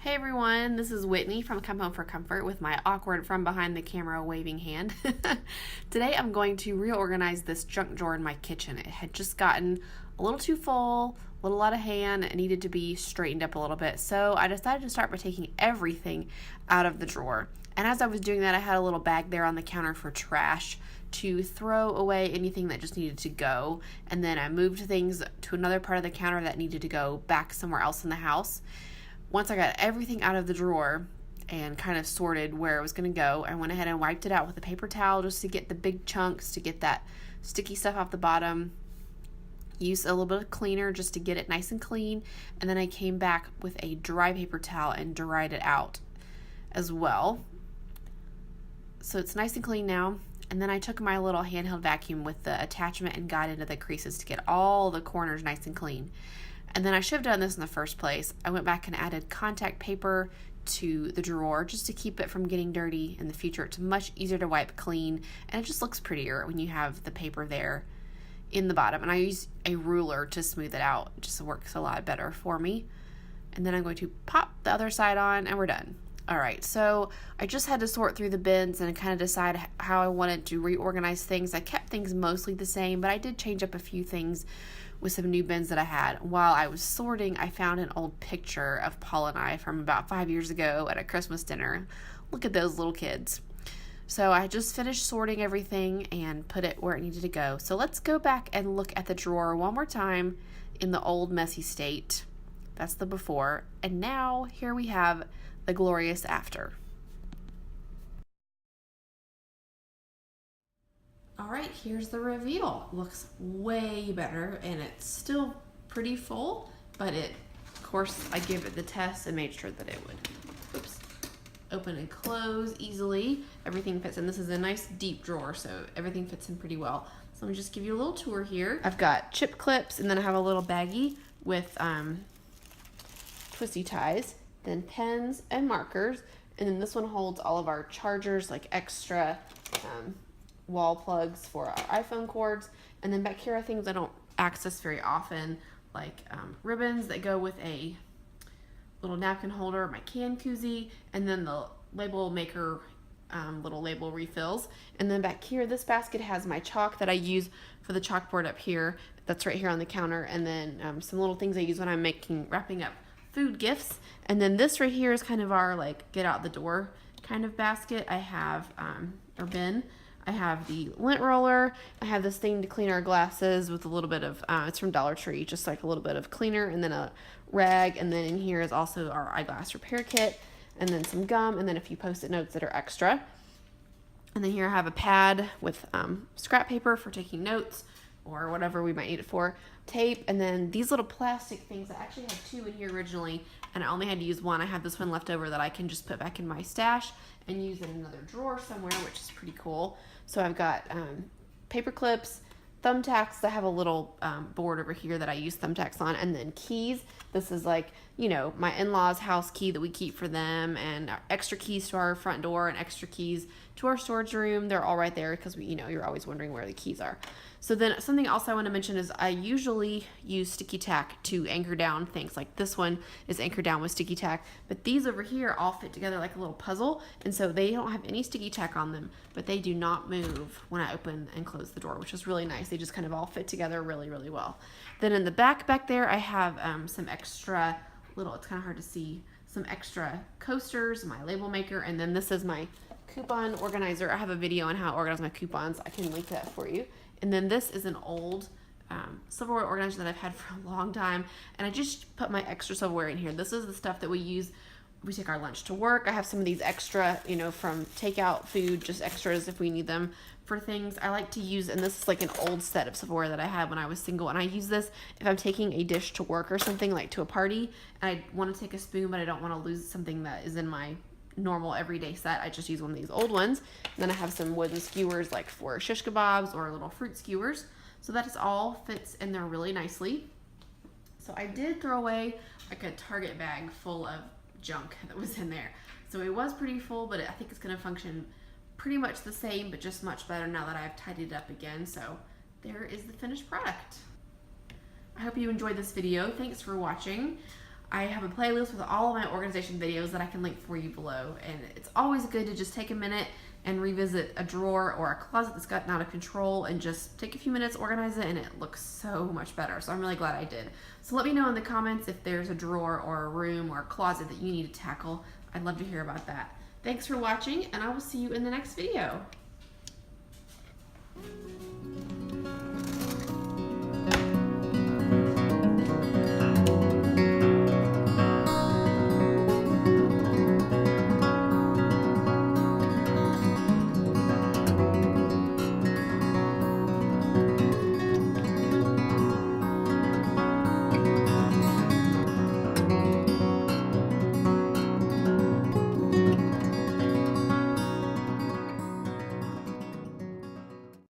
Hey everyone, this is Whitney from Come Home for Comfort with my awkward from behind the camera waving hand. Today I'm going to reorganize this junk drawer in my kitchen. It had just gotten a little too full, a little out of hand, and needed to be straightened up a little bit. So I decided to start by taking everything out of the drawer. And as I was doing that, I had a little bag there on the counter for trash to throw away anything that just needed to go. And then I moved things to another part of the counter that needed to go back somewhere else in the house. Once I got everything out of the drawer and kind of sorted where it was going to go, I went ahead and wiped it out with a paper towel just to get the big chunks, to get that sticky stuff off the bottom. Used a little bit of cleaner just to get it nice and clean. And then I came back with a dry paper towel and dried it out as well. So it's nice and clean now. And then I took my little handheld vacuum with the attachment and got into the creases to get all the corners nice and clean. And then I should have done this in the first place. I went back and added contact paper to the drawer just to keep it from getting dirty in the future. It's much easier to wipe clean, and it just looks prettier when you have the paper there in the bottom. And I use a ruler to smooth it out. It just works a lot better for me. And then I'm going to pop the other side on, and we're done. All right, so I just had to sort through the bins and kind of decide how I wanted to reorganize things. I kept things mostly the same, but I did change up a few things with some new bins that I had. While I was sorting, I found an old picture of Paul and I from about 5 years ago at a Christmas dinner. Look at those little kids. So I just finished sorting everything and put it where it needed to go. So let's go back and look at the drawer one more time in the old messy state. That's the before. And now here we have the glorious after. All right, here's the reveal. Looks way better, and it's still pretty full, but of course, I gave it the test and made sure that it would, open and close easily. Everything fits in. This is a nice deep drawer, so everything fits in pretty well. So let me just give you a little tour here. I've got chip clips, and then I have a little baggie with twisty ties, then pens and markers, and then this one holds all of our chargers, like extra wall plugs for our iPhone cords. And then back here are things I don't access very often, like ribbons that go with a little napkin holder, my can koozie, and then the label maker little label refills. And then back here, this basket has my chalk that I use for the chalkboard up here. That's right here on the counter. And then some little things I use when I'm wrapping up food gifts. And then this right here is kind of our like get out the door kind of basket. I have or bin. I have the lint roller. I have this thing to clean our glasses with a little bit of, it's from Dollar Tree, just like a little bit of cleaner, and then a rag. And then in here is also our eyeglass repair kit, and then some gum, and then a few Post-it notes that are extra. And then here I have a pad with scrap paper for taking notes or whatever we might need it for, tape, and then these little plastic things. I actually had two in here originally, and I only had to use one. I have this one left over that I can just put back in my stash and use in another drawer somewhere, which is pretty cool. So I've got paper clips, thumbtacks. I have a little board over here that I use thumbtacks on, and then keys. This is like, my in-laws' house key that we keep for them, and extra keys to our front door and extra keys to our storage room. They're all right there because you're always wondering where the keys are. So then something else I want to mention is I usually use sticky tack to anchor down things. Like this one is anchored down with sticky tack, but these over here all fit together like a little puzzle, and so they don't have any sticky tack on them, but they do not move when I open and close the door, which is really nice. They just kind of all fit together really, really well. Then in the back there, I have some extra it's kind of hard to see, some extra coasters, my label maker, and then this is my coupon organizer. I have a video on how to organize my coupons. I can link that for you. And then this is an old silverware organizer that I've had for a long time, and I just put my extra silverware in here. This is the stuff that we use. We take our lunch to work. I have some of these extra, from takeout food, just extras if we need them for things I like to use. And this is like an old set of silverware that I had when I was single, and I use this if I'm taking a dish to work or something, like to a party, and I want to take a spoon, but I don't want to lose something that is in my normal everyday set. I just use one of these old ones. And then I have some wooden skewers, like for shish kebabs or little fruit skewers. So that is all fits in there really nicely. So I did throw away like a Target bag full of junk that was in there. So it was pretty full, but I think it's going to function pretty much the same, but just much better now that I've tidied it up again. So there is the finished product. I hope you enjoyed this video. Thanks for watching. I have a playlist with all of my organization videos that I can link for you below. And it's always good to just take a minute and revisit a drawer or a closet that's gotten out of control and just take a few minutes, organize it, and it looks so much better. So I'm really glad I did. So let me know in the comments if there's a drawer or a room or a closet that you need to tackle. I'd love to hear about that. Thanks for watching, and I will see you in the next video.